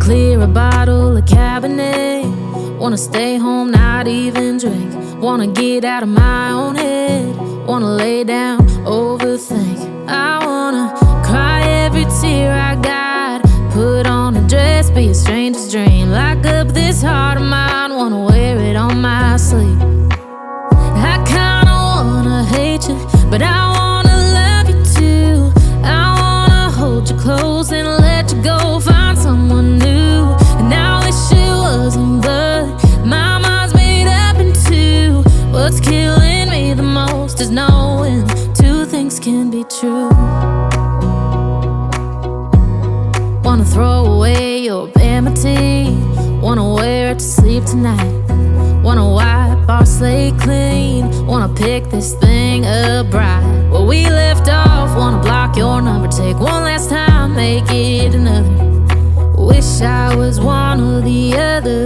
clear a bottle of Cabernet. Wanna stay home, not even drink. Wanna get out of my own head. Wanna lay down, overthink. I wanna cry every tear I got. Put on a dress, be a stranger's dream. Lock up this heart of mine, wanna wear it on my sleeve. I kinda wanna hate you, but I wanna love you too. I wanna hold you close and let you go. Find someone new, and I wish it wasn't, but my mind's made up in two. What's killing me the most is knowing two things can be true. Wanna throw away your vanity. Wanna wear it to sleep tonight. Wanna wipe our slate clean. Wanna pick this thing up right where we left off. Wanna block your number, take one last time, make it another. Wish I was one or the other.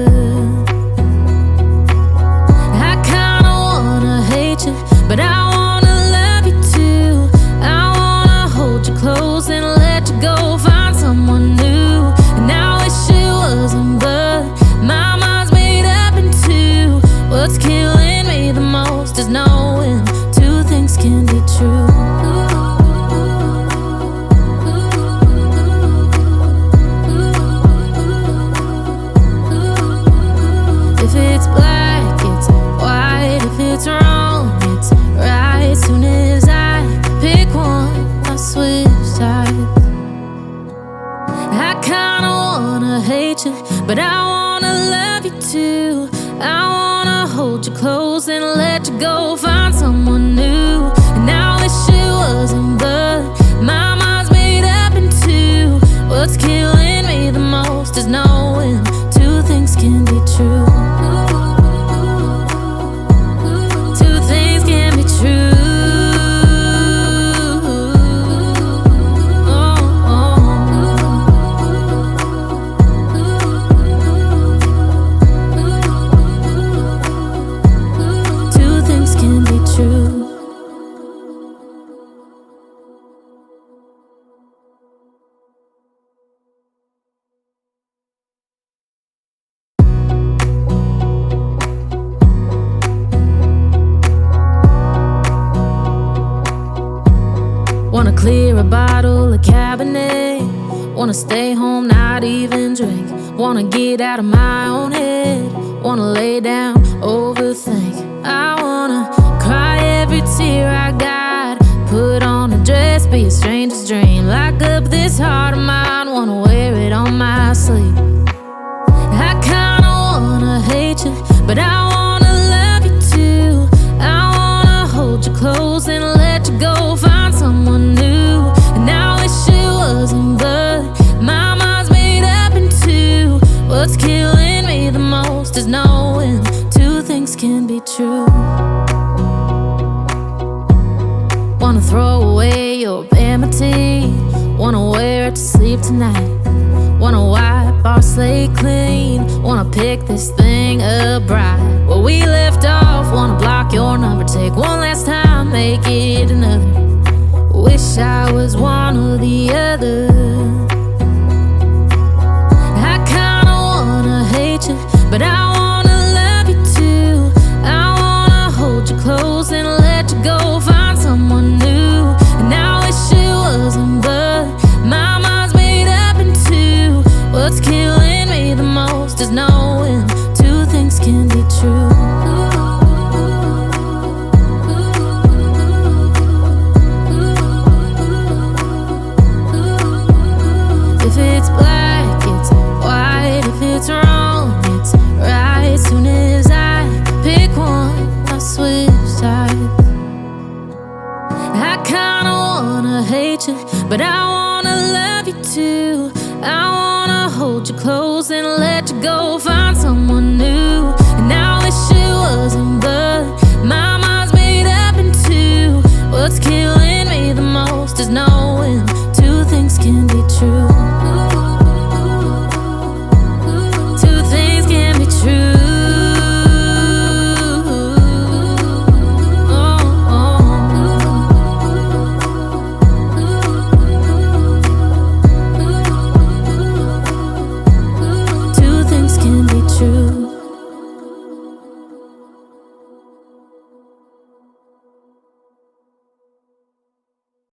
I kinda wanna hate you, but I wanna love you too. I wanna hold you close and let you go. Find someone new, and I wish it wasn't, but my mind's made up in two. What's killing me the most is knowing two things can be true. If it's black, it's white. If it's wrong, it's right. Soon as I pick one, I switch sides. I kinda wanna hate you, but I wanna love you too. I wanna hold you close and let you go. Find someone new, and I wish it wasn't, but my mind's made up in two. What's killing me the most is knowing two things can be true. Two things can be true. Wanna clear a bottle of Cabernet. Wanna stay home, not even drink. Wanna get out of my own head. Wanna lay down, overthink. I wanna cry every tear I got. Put on a dress, be a stranger's dream. Lock up this heart of mine, wanna wear it on my sleeve. I kinda wanna hate you, but I wanna love you too. I wanna hold you close and let you go. Find someone new, and I wish it wasn't, but my mind's made up in two. What's killing me the most is knowing two things can be true. Wanna throw away your vanity. Wanna wear it to sleep tonight. Wanna wipe our slate clean. Wanna pick this thing up right where we left off. Wanna block your number, take one last time, make it another. Wish I was one or the other. I kinda wanna hate you, but I wanna love you too. I wanna hold you close and let you go. Find someone new, and I wish it wasn't, but my mind's made up in two. What's killing me the most is knowing two things can be true. If it's black, it's white. If it's wrong, it's right. Soon as I pick one, I switch sides. I kinda wanna hate you, but I wanna love you too. I wanna hold you close and let you go. Find someone new, and I wish it wasn't, but my mind's made up in two. What's killing